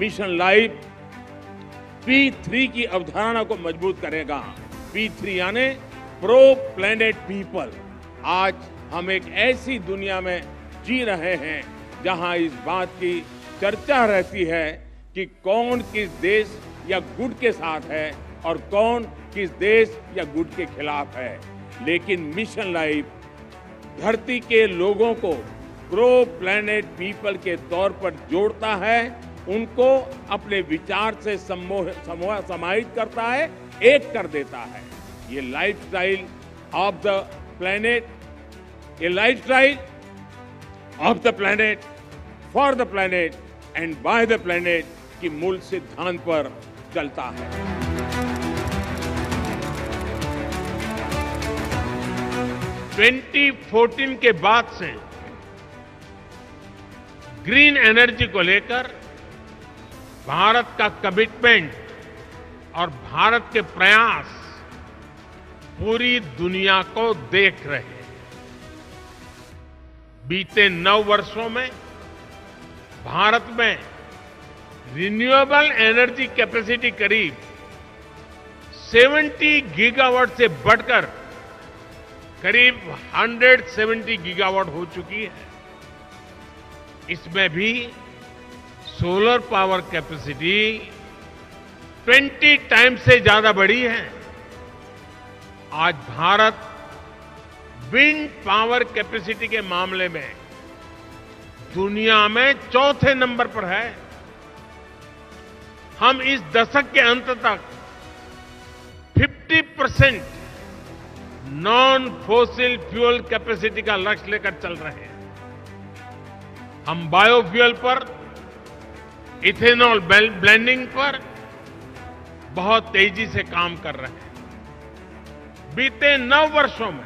Mission life P3 की अवधारणा को मजबूत करेगा। P3 यानी प्रो प्लेनेट पीपल। आज हम एक ऐसी दुनिया में जी रहे हैं जहां इस बात की चर्चा रहती है कि कौन किस देश या गुट के साथ है और कौन किस देश या गुट के खिलाफ है। लेकिन मिशन लाइफ धरती के लोगों को प्रो प्लेनेट पीपल के तौर पर जोड़ता है, उनको अपने विचार से समाहित करता है, एक कर देता है। ये लाइफस्टाइल ऑफ द प्लेनेट, ये lifestyle of the planet, for the planet and by the planet की मूल सिद्धांत पर चलता है। 2014 के बाद से ग्रीन एनर्जी को लेकर भारत का कमिटमेंट और भारत के प्रयास पूरी दुनिया को देख रहे हैं। बीते 9 वर्षों में भारत में रिन्यूएबल एनर्जी कैपेसिटी करीब 70 गीगावाट से बढ़कर करीब 170 गीगावाट हो चुकी है। इसमें भी सोलर पावर कैपेसिटी 20 टाइम्स से ज्यादा बढ़ी है। आज भारत विंड पावर कैपेसिटी के मामले में दुनिया में चौथे नंबर पर है। हम इस दशक के अंत तक 50% नॉन फॉसिल फ्यूल कैपेसिटी का लक्ष्य लेकर चल रहे हैं। हम बायोफ्यूल पर, इथेनॉल ब्लेंडिंग पर बहुत तेजी से काम कर रहे हैं। बीते 9 वर्षों में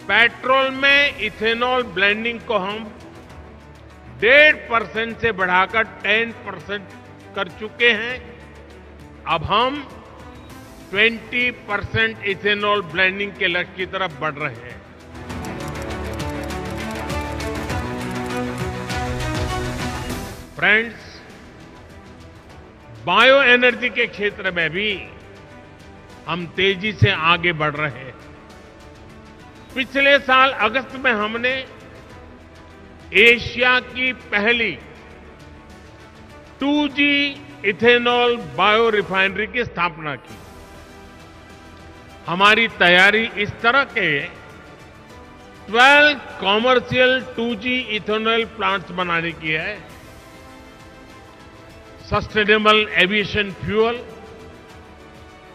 पेट्रोल में इथेनॉल ब्लेंडिंग को हम 1.5% से बढ़ाकर 10% कर चुके हैं। अब हम 20% इथेनॉल ब्लेंडिंग के लक्ष्य की तरफ बढ़ रहे हैं। फ्रेंड्स, बायो एनर्जी के क्षेत्र में भी हम तेजी से आगे बढ़ रहे हैं। पिछले साल अगस्त में हमने एशिया की पहली 2G इथेनॉल बायो रिफाइनरी की स्थापना की। हमारी तैयारी इस तरह के 12 कॉमर्शियल 2G इथेनॉल प्लांट्स बनाने की है। सस्टेनेबल एविएशन फ्यूल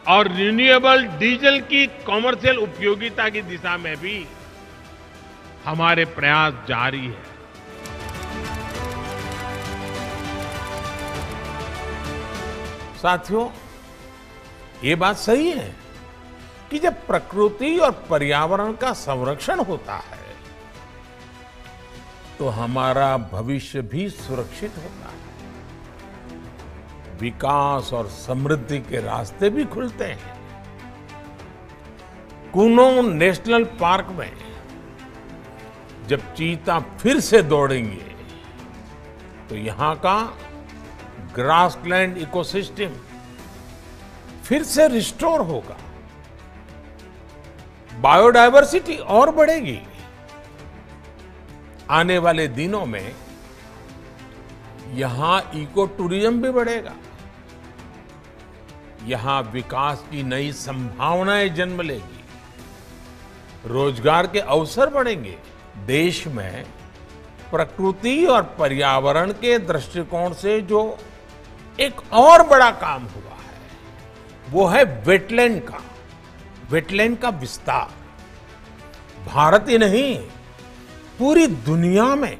और रिन्यूएबल डीजल की कॉमर्शियल उपयोगिता की दिशा में भी हमारे प्रयास जारी है। साथियों, ये बात सही है कि जब प्रकृति और पर्यावरण का संरक्षण होता है तो हमारा भविष्य भी सुरक्षित होता है। विकास और समृद्धि के रास्ते भी खुलते हैं। कूनो नेशनल पार्क में जब चीता फिर से दौड़ेंगे तो यहां का ग्रासलैंड इकोसिस्टम फिर से रिस्टोर होगा, बायोडायवर्सिटी और बढ़ेगी। आने वाले दिनों में यहां इको टूरिज्म भी बढ़ेगा। यहां विकास की नई संभावनाएं जन्म लेगी, रोजगार के अवसर बढ़ेंगे। देश में प्रकृति और पर्यावरण के दृष्टिकोण से जो एक और बड़ा काम हुआ है वो है वेटलैंड का विस्तार। भारत ही नहीं, पूरी दुनिया में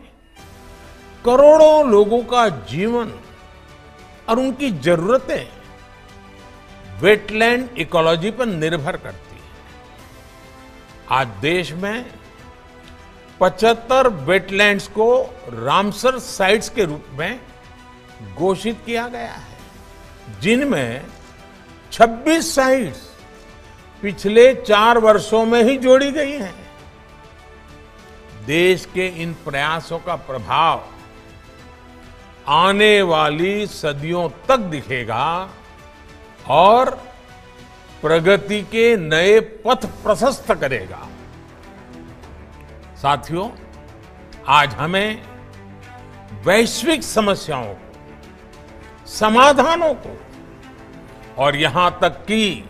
करोड़ों लोगों का जीवन और उनकी जरूरतें वेटलैंड इकोलॉजी पर निर्भर करती है। आज देश में 75 वेटलैंड्स को रामसर साइट्स के रूप में घोषित किया गया है, जिनमें 26 साइट्स पिछले 4 वर्षों में ही जोड़ी गई हैं। देश के इन प्रयासों का प्रभाव आने वाली सदियों तक दिखेगा और प्रगति के नए पथ प्रशस्त करेगा। साथियों, आज हमें वैश्विक समस्याओं को, समाधानों को और यहां तक कि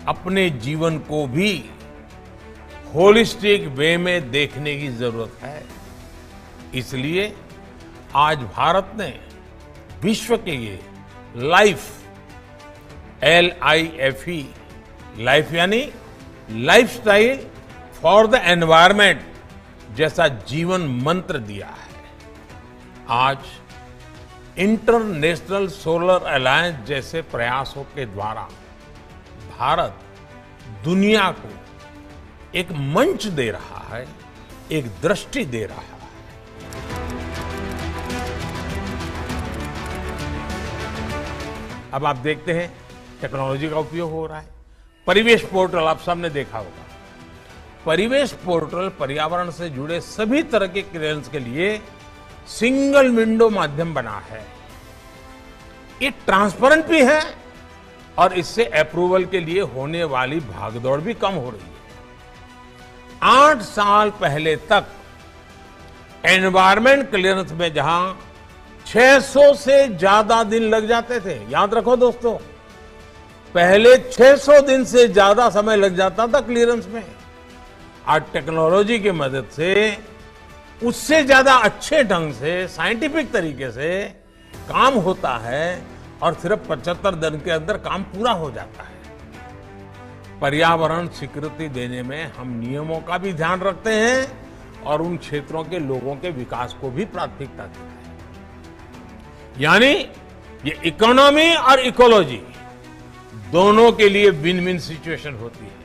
अपने जीवन को भी होलिस्टिक वे में देखने की जरूरत है। इसलिए आज भारत ने विश्व के लिए लाइफ, LIFE, लाइफ यानी लाइफस्टाइल फॉर द एनवायरमेंट जैसा जीवन मंत्र दिया है। आज इंटरनेशनल सोलर अलायंस जैसे प्रयासों के द्वारा भारत दुनिया को एक मंच दे रहा है, एक दृष्टि दे रहा है। अब आप देखते हैं टेक्नोलॉजी का उपयोग हो रहा है। परिवेश पोर्टल आप सबने देखा होगा। परिवेश पोर्टल पर्यावरण से जुड़े सभी तरह के क्लियरेंस के लिए सिंगल विंडो माध्यम बना है। ये ट्रांसपेरेंट भी है और इससे अप्रूवल के लिए होने वाली भागदौड़ भी कम हो रही है। 8 साल पहले तक एनवायरमेंट क्लियरेंस में जहां 600 से ज्यादा दिन लग जाते थे, याद रखो दोस्तों, पहले 600 दिन से ज्यादा समय लग जाता था क्लियरेंस में। आज टेक्नोलॉजी की मदद से उससे ज्यादा अच्छे ढंग से, साइंटिफिक तरीके से काम होता है और सिर्फ 75 दिन के अंदर काम पूरा हो जाता है। पर्यावरण स्वीकृति देने में हम नियमों का भी ध्यान रखते हैं और उन क्षेत्रों के लोगों के विकास को भी प्राथमिकता देते हैं। यानी ये इकोनॉमी और इकोलॉजी दोनों के लिए विन विन सिचुएशन होती है।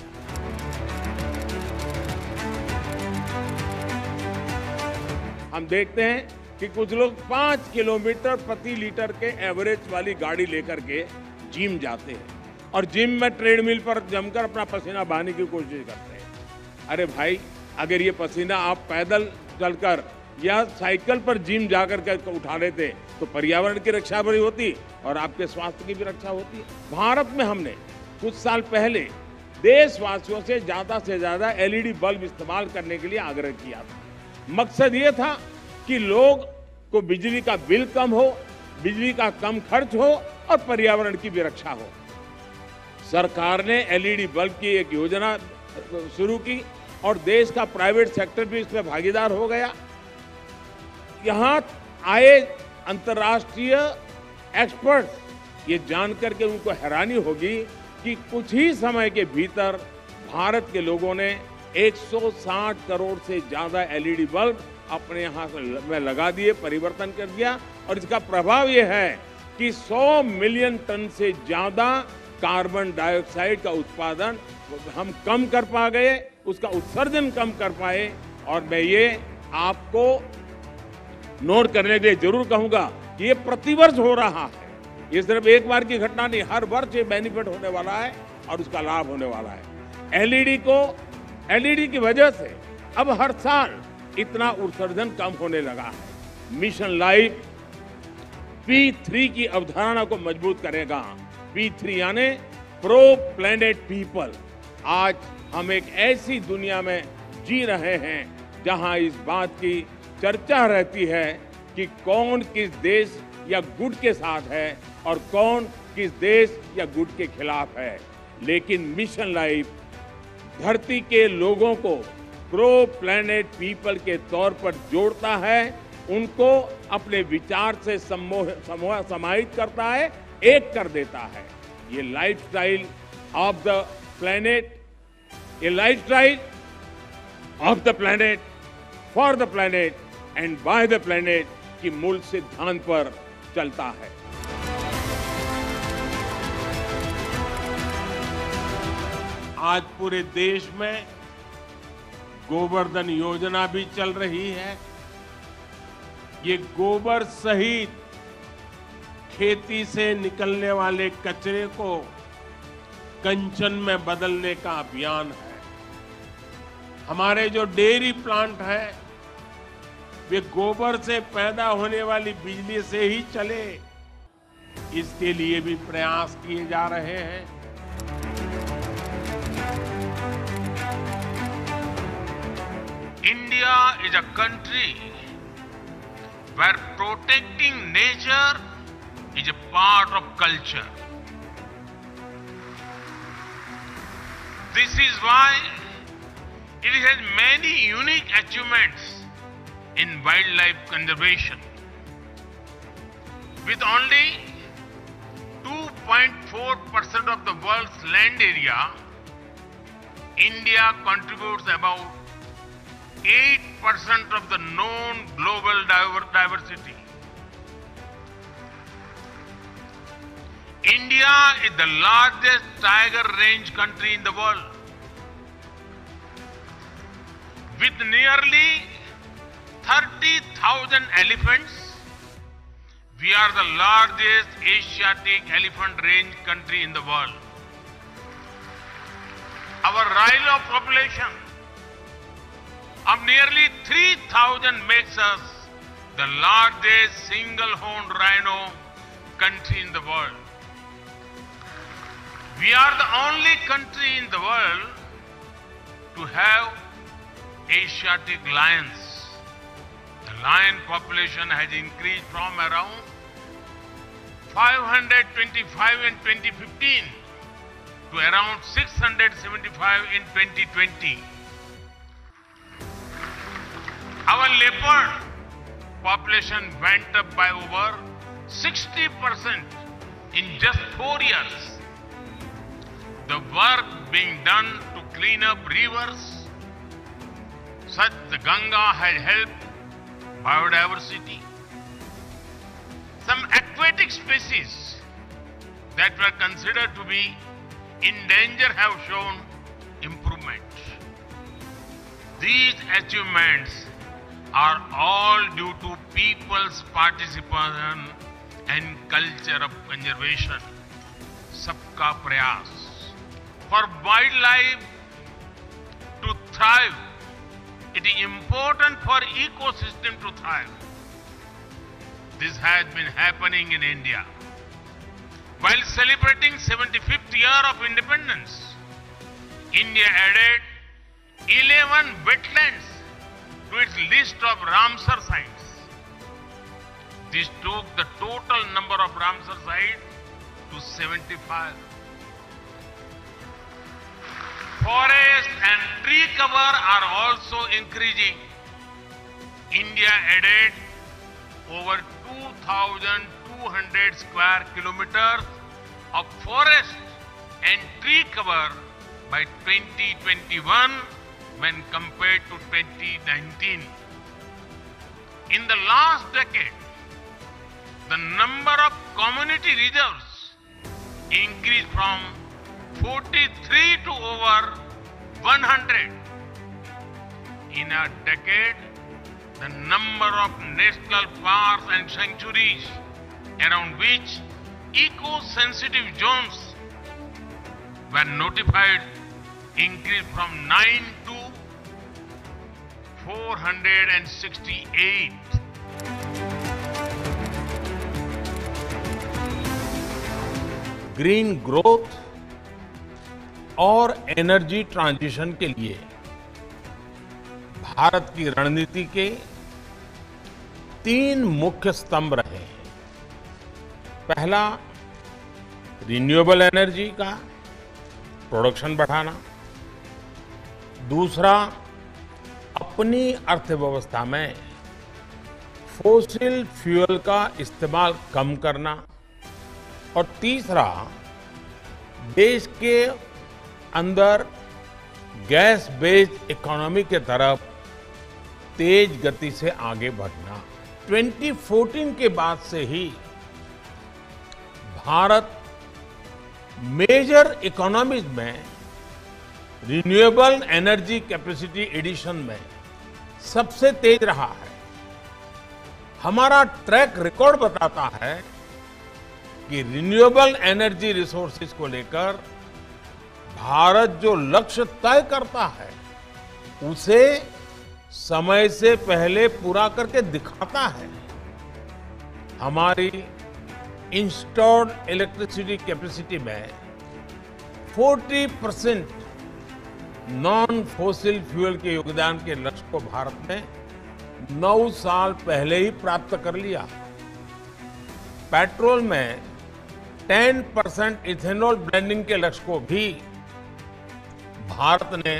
हम देखते हैं कि कुछ लोग 5 किलोमीटर प्रति लीटर के एवरेज वाली गाड़ी लेकर के जिम जाते हैं और जिम में ट्रेडमिल पर जमकर अपना पसीना बहाने की कोशिश करते हैं। अरे भाई, अगर ये पसीना आप पैदल चलकर या साइकिल पर जिम जाकर के उठा लेते तो पर्यावरण की रक्षा भी होती और आपके स्वास्थ्य की भी रक्षा होती। भारत में हमने कुछ साल पहले देशवासियों से ज्यादा LED बल्ब इस्तेमाल करने के लिए आग्रह किया था। मकसद ये था कि लोग को बिजली का बिल कम हो, बिजली का कम खर्च हो और पर्यावरण की भी रक्षा हो। सरकार ने LED बल्ब की एक योजना शुरू की और देश का प्राइवेट सेक्टर भी इसमें भागीदार हो गया। यहां आए अंतर्राष्ट्रीय एक्सपर्ट्स ये जानकर के उनको हैरानी होगी कि कुछ ही समय के भीतर भारत के लोगों ने 160 करोड़ से ज्यादा LED बल्ब अपने यहाँ में लगा दिए, परिवर्तन कर दिया। और इसका प्रभाव यह है कि 100 मिलियन टन से ज्यादा कार्बन डाइऑक्साइड का उत्पादन हम कम कर पा गए, उसका उत्सर्जन कम कर पाए। और मैं ये आपको नोट करने के लिए जरूर कहूंगा कि ये प्रतिवर्ष हो रहा है। ये सिर्फ एक बार की घटना नहीं, हर वर्ष ये बेनिफिट होने वाला है और उसका लाभ होने वाला है। LED की वजह से अब हर साल इतना उत्सर्जन कम होने लगा है। मिशन लाइफ P3 की अवधारणा को मजबूत करेगा। P3 यानी प्रो प्लेनेट पीपल। आज हम एक ऐसी दुनिया में जी रहे हैं जहां इस बात की चर्चा रहती है कि कौन किस देश या गुट के साथ है और कौन किस देश या गुट के खिलाफ है। लेकिन मिशन लाइफ धरती के लोगों को प्रो प्लेनेट पीपल के तौर पर जोड़ता है, उनको अपने विचार से समाहित करता है, एक कर देता है। ये लाइफस्टाइल ऑफ द प्लेनेट, ये lifestyle of the planet, for the planet and by the planet की मूल सिद्धांत पर चलता है। आज पूरे देश में गोवर्धन योजना भी चल रही है। ये गोबर सहित खेती से निकलने वाले कचरे को कंचन में बदलने का अभियान है। हमारे जो डेयरी प्लांट है वे गोबर से पैदा होने वाली बिजली से ही चले, इसके लिए भी प्रयास किए जा रहे हैं। India is a country where protecting nature is a part of culture. This is why it has many unique achievements in wildlife conservation. With only 2.4% of the world's land area, India contributes about 8% of the known global diversity. India is the largest tiger range country in the world. With nearly 30,000 elephants, we are the largest Asiatic elephant range country in the world. Our rhino population of nearly 3,000 makes us the largest single-horned rhino country in the world. We are the only country in the world to have Asiatic lions. The lion population has increased from around 525 in 2015 to around 675 in 2020. Our leopard population went up by over 60% in just 4 years. The work being done to clean up rivers, such as the Ganga, has helped biodiversity. Some aquatic species that were considered to be in danger have shown improvement. These achievements are all due to people's participation and culture of conservation. Sabka prayas. For wildlife to thrive, it is important for ecosystem to thrive. This has been happening in India. While celebrating 75th year of independence, India added 11 wetlands to its list of Ramsar sites. This took the total number of Ramsar sites to 75. Forest and tree cover are also increasing. India added over 2,200 square kilometers of forest and tree cover by 2021 when compared to 2019. In the last decade, the number of community reserves increased from 43 to over 100. In a decade, the number of national parks and sanctuaries around which eco-sensitive zones were notified increased from 9 to 468. Green growth और energy transition के लिए भारत की रणनीति के 3 मुख्य स्तंभ रहे हैं। पहला, रिन्यूएबल एनर्जी का प्रोडक्शन बढ़ाना। दूसरा, अपनी अर्थव्यवस्था में फोसिल फ्यूल का इस्तेमाल कम करना। और तीसरा, देश के अंदर गैस बेस्ड इकोनॉमी के तरफ तेज गति से आगे बढ़ना। 2014 के बाद से ही भारत मेजर इकोनॉमीज में रिन्यूएबल एनर्जी कैपेसिटी एडिशन में सबसे तेज रहा है। हमारा ट्रैक रिकॉर्ड बताता है कि रिन्यूएबल एनर्जी रिसोर्सेज को लेकर भारत जो लक्ष्य तय करता है उसे समय से पहले पूरा करके दिखाता है। हमारी इंस्टॉल्ड इलेक्ट्रिसिटी कैपेसिटी में 40% नॉन फॉसिल फ्यूल के योगदान के लक्ष्य को भारत ने 9 साल पहले ही प्राप्त कर लिया। पेट्रोल में 10% इथेनॉल ब्लेंडिंग के लक्ष्य को भी भारत ने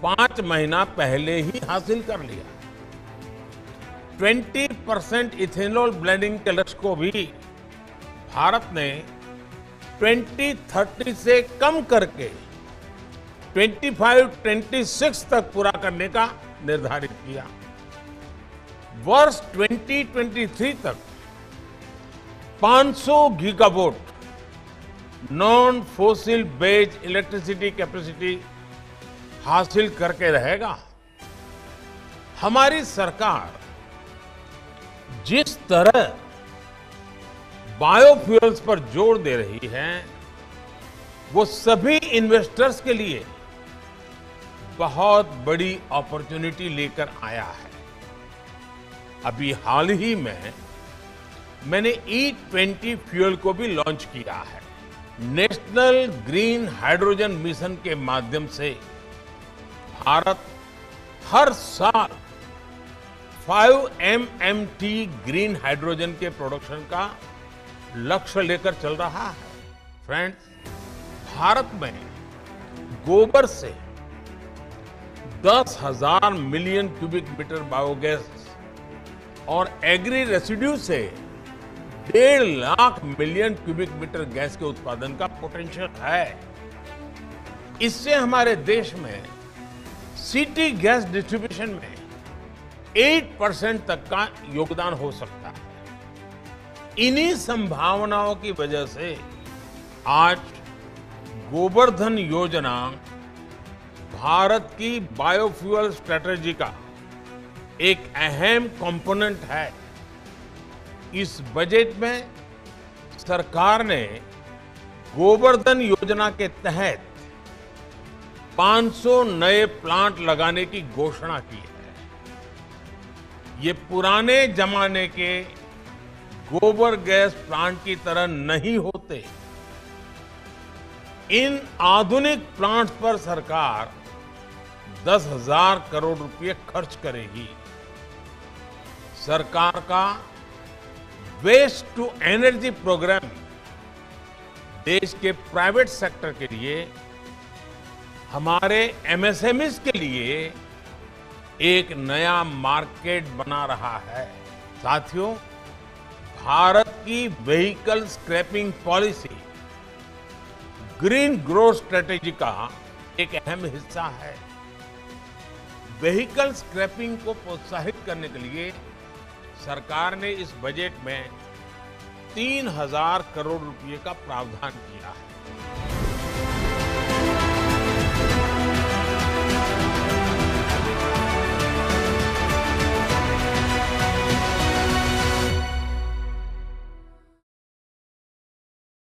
5 महीना पहले ही हासिल कर लिया। 20% इथेनॉल ब्लेंडिंग के लक्ष्य को भी भारत ने 2030 से कम करके 25-26 तक पूरा करने का निर्धारित किया। वर्ष 2023 तक 500 gigawatt non fossil based electricity capacity हासिल करके रहेगा। हमारी सरकार जिस तरह बायोफ्यूल्स पर जोर दे रही है, वो सभी इन्वेस्टर्स के लिए बहुत बड़ी अपॉर्चुनिटी लेकर आया है। अभी हाल ही में मैंने E20 फ्यूल को भी लॉन्च किया है। नेशनल ग्रीन हाइड्रोजन मिशन के माध्यम से भारत हर साल 5 MMT ग्रीन हाइड्रोजन के प्रोडक्शन का लक्ष्य लेकर चल रहा है। फ्रेंड्स, भारत में गोबर से 10,000 मिलियन क्यूबिक मीटर बायोगैस और एग्री रेसिड्यू से 1.5 lakh million cubic metre gas के उत्पादन का पोटेंशियल है। इससे हमारे देश में सिटी गैस डिस्ट्रीब्यूशन में 8% तक का योगदान हो सकता है। इन्हीं संभावनाओं की वजह से आज गोबर्धन योजना भारत की बायोफ्यूल स्ट्रेटेजी का एक अहम कंपोनेंट है। इस बजट में सरकार ने गोबर्धन योजना के तहत 500 नए प्लांट लगाने की घोषणा की है। ये पुराने जमाने के गोबर गैस प्लांट की तरह नहीं होते। इन आधुनिक प्लांट्स पर सरकार 10,000 करोड़ रुपए खर्च करेगी। सरकार का वेस्ट टू एनर्जी प्रोग्राम देश के प्राइवेट सेक्टर के लिए, हमारे MSMEs के लिए एक नया मार्केट बना रहा है। साथियों, भारत की vehicle scrapping policy green growth strategy का एक अहम हिस्सा है। व्हीकल स्क्रैपिंग को प्रोत्साहित करने के लिए सरकार ने इस बजट में 3,000 करोड़ रुपए का प्रावधान किया है।